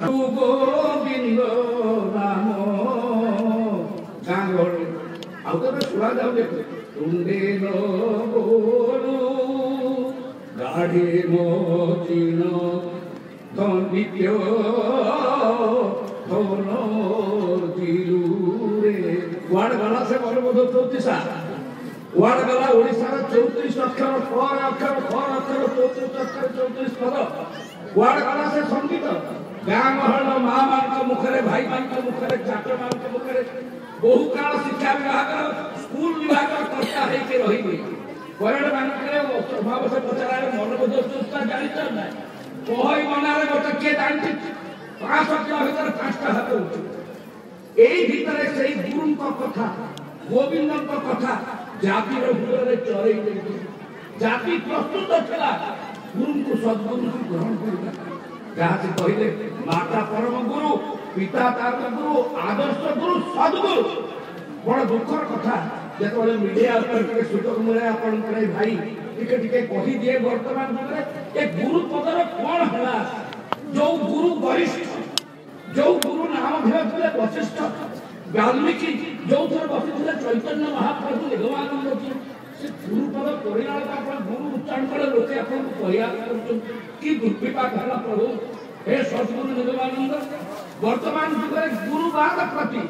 গোবিন্দ রাম গাঙ্গল ଆଉ ତ ଶୁଣା ଯାଉନି ତୁଣ୍ଡେ ଗୋରୁ ଗାଢ଼େ ମଚିନ ଦଣ୍ଡିତ୍ୟ ଧନ ଜିରୁରେ କୁଆଡ଼େ ଗଲା ସେ ବନବୋଧ 34 କୁଆଡ଼େ ଗଲା ଓଡ଼ିଶାର 34 ଅକ୍ଷର ଫର ଅକ୍ଷର 34 ଅକ୍ଷର 34 ପଦ କୁଆଡ଼େ ଗଲା ସେ ସଙ୍ଗୀତ ଗାଁ ଗହଳ ମା ମାନଙ୍କ ମୁଖରେ ଭାଇ ମାନଙ୍କ ମୁଖରେ ଛାତ୍ର ମାନଙ୍କ ମୁଖରେ ବହୁ କାଳ ଶିକ୍ଷା ବିଭାଗ ସ୍କୁଲ ବିଭାଗ କର୍ତ୍ତା ହେଇକି ରହିବେ ପରେଡ ମାନଙ୍କରେ ସ୍ୱଭାବ ସେ ପଚାରାରେ ମନବୋଧ ଚେଷ୍ଟା ଜାଣିଛ ନା ପହଇ ମନାରେ ଗୋଟେ କିଏ ଜାଣିଛି 500 କିଲୋ ଭିତରେ 5ଟା ହାତ ଉଠୁ ଏଇ ଭିତରେ ସେଇ ଗୁରୁଙ୍କ କଥା ଗୋବିନ୍ଦଙ୍କ କଥା ଜାତିର ହୃଦୟରେ ଚରେଇ ଦେଇଛି ଜାତି ପ୍ରସ୍ତୁତ ଥିଲା ଗୁରୁଙ୍କୁ ସଦ୍ଗୁରୁଙ୍କୁ ଗ୍ରହଣ କରିବା ଯାହା ସେ କହିଲେ ମାତା ପରମ ଗୁରୁ ପିତା ତାର ଗୁରୁ ଆଦର୍ଶ ଗୁରୁ ସଦ୍ଗୁରୁ ବଡ଼ ଦୁଃଖର କଥା ଯେତେବେଳେ ମିଡ଼ିଆ ଉପରେ ଟିକେ ସୁଯୋଗ ମିଳେ ଆପଣଙ୍କର ଏଇ ଭାଇ ଟିକେ ଟିକେ କହିଦିଏ ବର୍ତ୍ତମାନ ଯୁଗରେ ଏ ଗୁରୁ ପଦର କ'ଣ ହେଲା ଯୋଉ ଗୁରୁ ବରିଷ୍ଠ ଯୋଉ ଗୁରୁ ନାମ ଧରିଥିଲେ ବଶିଷ୍ଠ ବାଲ୍ମୀକି ଯୋଉଥିରେ ବସିଥିଲେ ଚୈତନ୍ୟ ମହାପ୍ରଭୁ ନିଗମାନନ୍ଦ ସେ ଗୁରୁ ପଦ ପରିଣାମ ଆପଣ ଗୁରୁ ଉଚ୍ଚାରଣ କଲେ ଲୋକେ ଆପଣଙ୍କୁ କହିବା କରୁଛନ୍ତି କି ଦୁର୍ବିପାକ ହେଲା ପ୍ରଭୁ हे सद्गुरु निगमानंद वर्तमान जुगे गुरुवाद प्रति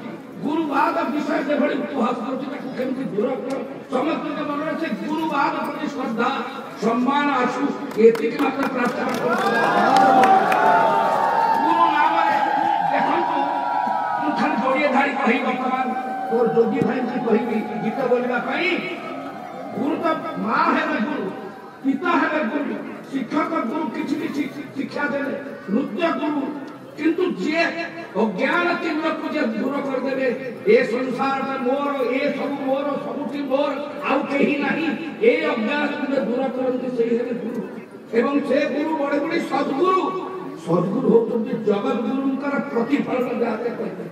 गुरुवाद विषय जेभଳି उपहास करछि ताकू केमति दूर कर समस्त के मन से गुरुवाद प्रति श्रद्धा सम्मान आसु एति के मात्र प्रार्थना करछि गुरु नाम रे देखंतु मु खाली जोड़िए धाड़ी कहि वर्तमान और जोगी भाई की कहि गीत बोलबा पई गुरु तो मां है गुरु पिता है गुरु शिक्षक गुरु किछि शिक्षा देले नृत्य गुरु किंतु जे अज्ञान तिमिर को जे दूर कर देबे ए संसार में मोर ए सब मोर सबुठी मोर आउ केही नाही ए अज्ञान को दूर करते सही है गुरु एवं से गुरु बड़े बड़े सद्गुरु होते जगत गुरुंकर प्रतिफलन जाते कहते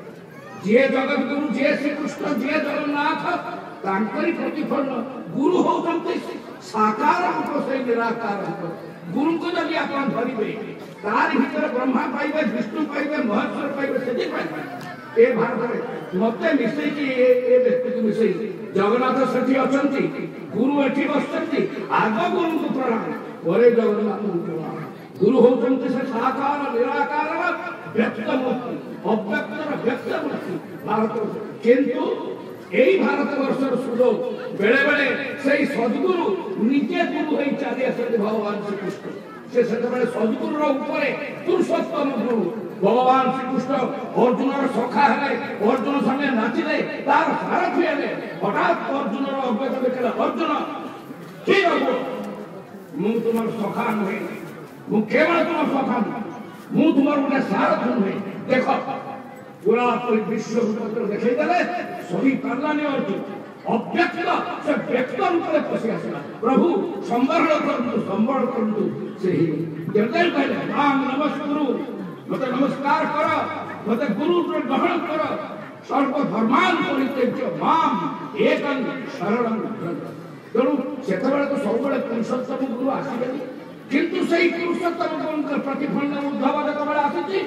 जे जगत गुरु जे श्री कृष्ण जे जगन्नाथ तांकरी प्रतिफलन गुरु होते साकार रूप से निराकार रूप गुरु को जब आप धरवे तार भीतर ब्रह्मा पाइबे विष्णु पाइबे महेश्वर पाइबे से पाइबे ए भारत में मते मिसई की ए व्यक्ति को मिसई जगन्नाथ सेठी अछंती गुरु एठी बसचंती आग गुरु को प्रणाम ओरे जगन्नाथ को प्रणाम गुरु होचंती से साकार निराकार व्यक्त मूर्ति अव्यक्त व्यक्त मूर्ति भारत किंतु এই ভারতবর্ষের সুযোগ বেড়ে বেড়ে সেই সদ্গুরু নিজে গুরু হয়ে চালি আসতে ভগবান শ্রীকৃষ্ণ সে সেতবে সদ্গুরুর উপরে পুরুষোত্তম গুরু ভগবান শ্রীকৃষ্ণ অর্জুনের সখা হলে অর্জুন সঙ্গে নাচিলে তার সারথি হলে হঠাৎ অর্জুনের অজ্ঞতা দেখলে অর্জুন কি হব মু তোমার সখা নহে মু কেবল তোমার সখা মু তোমার গোটে সারথি নহে দেখ पूरा विश्व देखे सही पार्लानी अर्जुन अव्यक्त से व्यक्त रूप में पशि आसला प्रभु संवरण करतु से ही कहले राम नमस्कुरु मते नमस्कार कर मते गुरु ग्रहण कर सर्वधर्मान परित्यज्य माम एकं शरणं व्रज तेणु सेतबेले तो सब पुरुषोत्तम गुरु आसिबे किंतु सही पुरुषोत्तम गुरु प्रतिफलन उद्धव जेतबेले आसीछि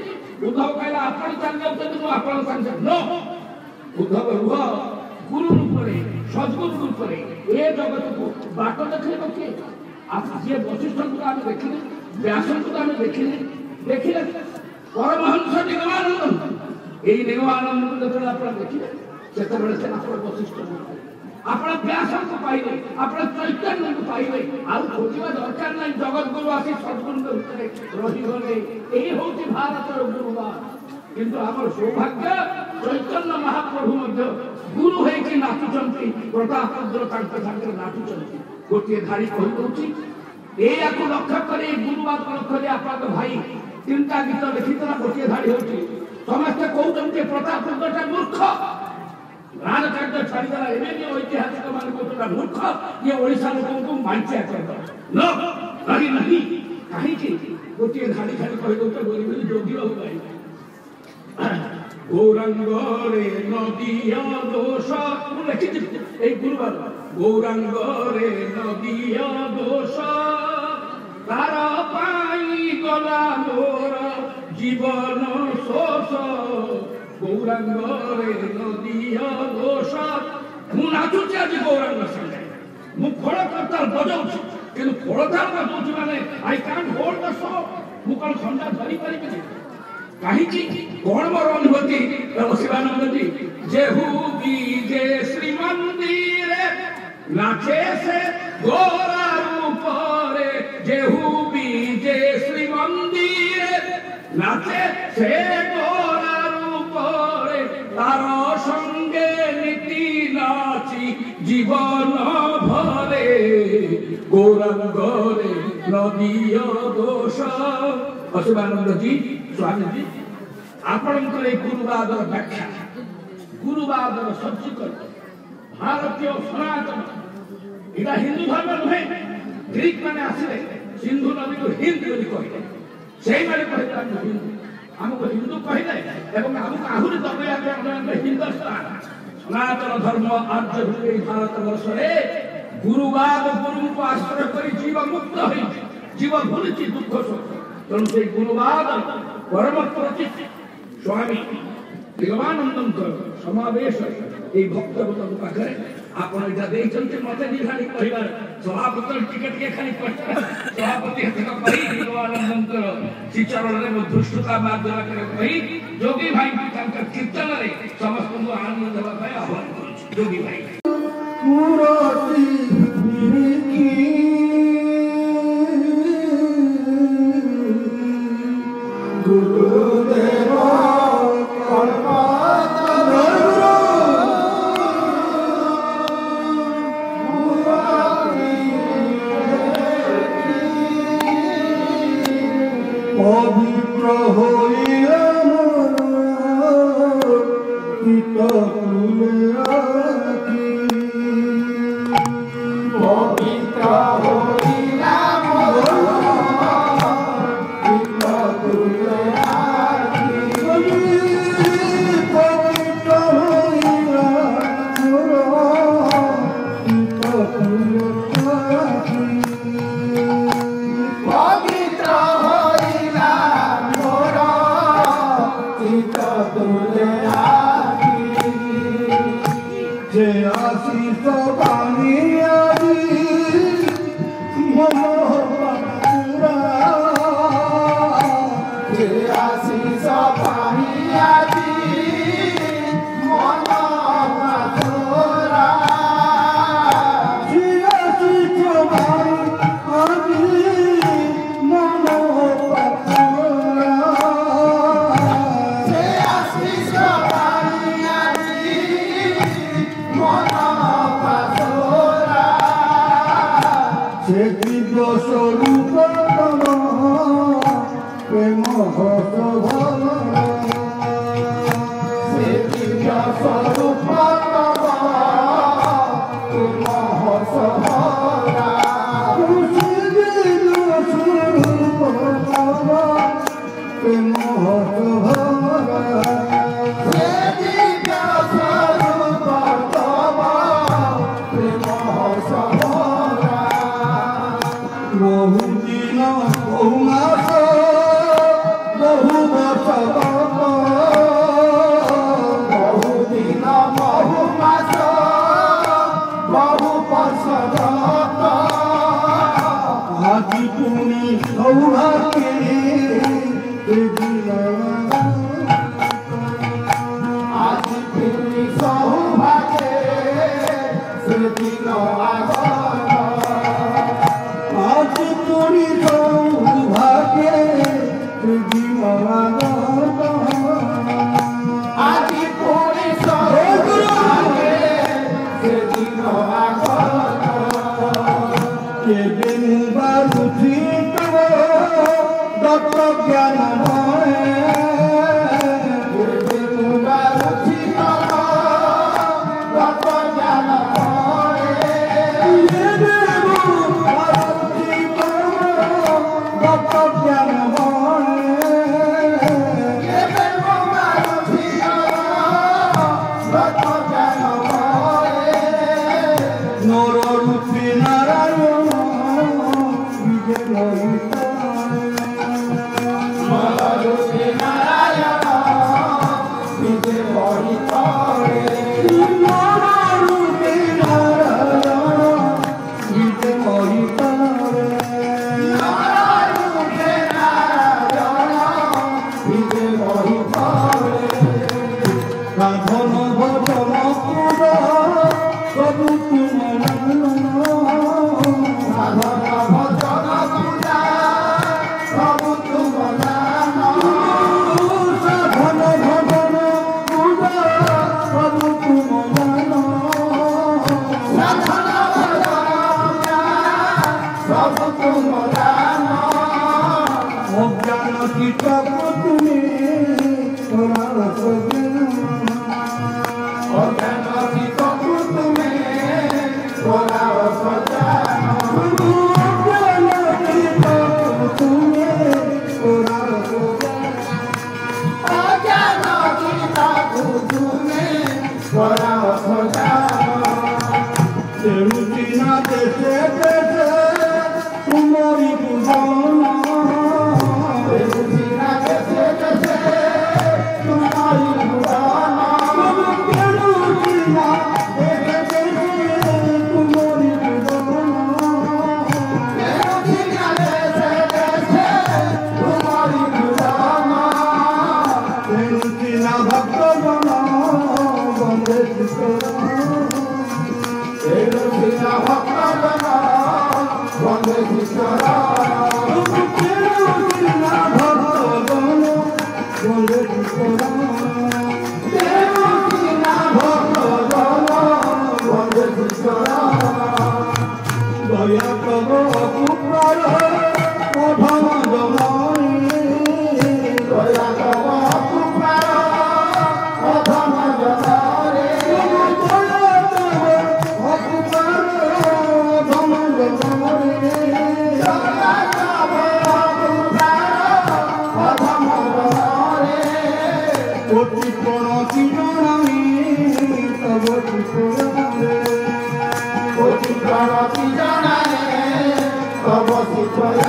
उद्धव कहला आपण चल जाउते तो आपण संग नो उद्धव रुह गुरु रूप रे सद्गुरु रूप रे ए जगत को बाट देखले के आप जे वशिष्ठ को हम देखिले व्यास को हम देखिले परमहंस निगमानंद एई निगमानंद को जतले आपण देखिले सेतबेले से आपण वशिष्ठ आपण व्यास को पाइले आपण चैतन्य को पाइले आ खोजिबा दरकार नै जगत गुरु आसी सद्गुरु भितर रही गले एही होती भारतर गुरुवार किंतु आमर सौभाग्य चैतन्य महाप्रभु मध्य गुरु है कि नाचुचंती प्रतापरुद्र तांके साथे नाचुचंती गोटे धाड़ी कहि दउची एया को लक्ष्य करे गुरुवार को लक्ष्य करे आपन भाई तीनटा गीत लिखितला गोटे धाड़ी होची समस्त कहउचंती प्रतापरुद्रटा मूर्ख राजकार्य छाड़ीदेला एवं ऐतिहासिक मान कहता मूर्ख ये ओडिशा लोक को मांचिया कर नहीं नहीं कहीं गोटे धाड़ी खाली कह दौर बोली जोगी बाबू गाई गौरांग रे नदिया दोष लिखी गुरुवार गौरांग रे नदिया दोष तार पाई गला मोर জীবন শোষ গৌরাঙ্গরে নদীয় দোষ ମୁଁ ନାଚୁଛି ଆଜି ଗୌରାଙ୍ଗ ସାଙ୍ଗେ ମୁଁ ଖୋଳ କରତାଲ ବଜାଉଛି କିନ୍ତୁ ଖୋଳତାଲ ବଜାଉଛି ମାନେ ଆଇ କାଣ୍ଟ ହୋଲ୍ଡ ଦ ସୋ ମୁଁ କଣ ଖଣ୍ଡା ଧରି ପାରିବିନି କାହିଁକି କଣ ମୋର ଅନୁଭୂତି ଶିବାନନ୍ଦଜୀ ଯେହୁ ବି ଯେ ଶ୍ରୀମନ୍ଦିରେ ନାଚେ ସେ ଗୋରା ରୂପରେ ଯେହୁ ବି ଯେ ଶ୍ରୀମନ୍ଦିରେ নাচে সে গোরা রূপরে তার সঙ্গে নীতি নাচি জীবন ভরে গৌরাঙ্গরে নদীয় দোষ শিবানন্দজী স্বামীজী ଆପଣଙ୍କର এই ଗୁରୁବାଦର ବ୍ୟାଖ୍ୟା ଗୁରୁବାଦର ସଜ୍ଜିକରଣ ଭାରତୀୟ ସନାତନ ଏଇଟା ହିନ୍ଦୁ ଧର୍ମ ନୁହେଁ ଗ୍ରୀକ ମାନେ ଆସିଲେ ସିନ୍ଧୁ ନଦୀକୁ ହିନ୍ଦ ବୋଲି କହିଲେ ସେଇମାନେ କହିଲେ ଆମକୁ ହିନ୍ଦୁ କହିଲେ ଏବଂ ଆମକୁ ଆହୁରି ଦବେଇବା ପାଇଁ ଆମେ ହିନ୍ଦୁସ୍ତାନ ସନାତନ ଧର୍ମ ଆର୍ଯ୍ୟ ଭୂମି ଭାରତ ବର୍ଷରେ ଗୁରୁବାଦ ଗୁରୁଙ୍କୁ ଆଶ୍ରୟ କରି ଜୀବ ମୁକ୍ତ ହୋଇଛି ଜୀବ ଭୁଲିଛି ଦୁଃଖ ଶୋକ ତେଣୁ ସେଇ ଗୁରୁବାଦ ପରମ ପ୍ରଚିତ ସ୍ୱାମୀ ନିଗମାନନ୍ଦଙ୍କର ସମାବେଶ এই বক্তব্য পাখে ଆପଣ ଏଇଟା ଦେଇଛନ୍ତି ମତେ ନିହାତି କହିବାର ସଭାପତି ଟିକେ ଟିକେ ଖାଲି ସଭାପତି କହି ନିଗମାନନ୍ଦଙ୍କର ଶ୍ରୀଚରଣରେ ମୋ ଧୃଷ୍ଟତା ମାର୍ଜନା କହି ଯୋଗୀ ଭାଇଙ୍କୁ ତାଙ୍କ କୀର୍ତ୍ତନରେ ସମସ୍ତଙ୍କୁ ଆନନ୍ଦ ଦେବା ପାଇଁ ଆହ୍ୱାନ କରୁଛି ଯୋଗୀ ଭାଇ Mona तुझे बड़ा खोजा तेरुती ना देते देते तुम्हारी बुझाना तेरुती ना देते देते तुम्हारी बुझाना तेरुती ना देते देते तुम्हारी बुझाना तेरुती ना देते देते तुम्हारी बुझाना तेरुती ना भक्त बना बंदे तेरुती ना भक्त बना बंदे तेरुती ना भक्त बना बंदे तेरुती ना भक्त बना बंदे दया करो कुमार प्रथम जमाई दया करो कुमार प्रथम जमाई कोटि प्रणति जनाई तब कोटि प्रणति जनाई तब कोटि प्रणति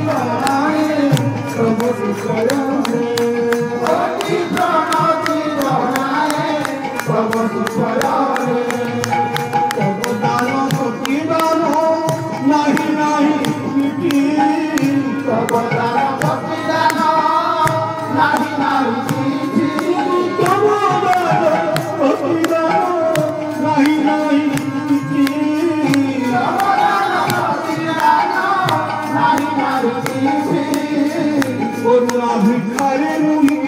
जनाई तब कोटि प्रणति जनाई तब तब दान कोटि दान नहीं नहीं मिटी तब दान कोटि दान नहीं नहीं मिटी तब दान कोटि दान नहीं नहीं मिटी तब दान कोटि दान नहीं नहीं मिटी करुणा भिखारी मुनि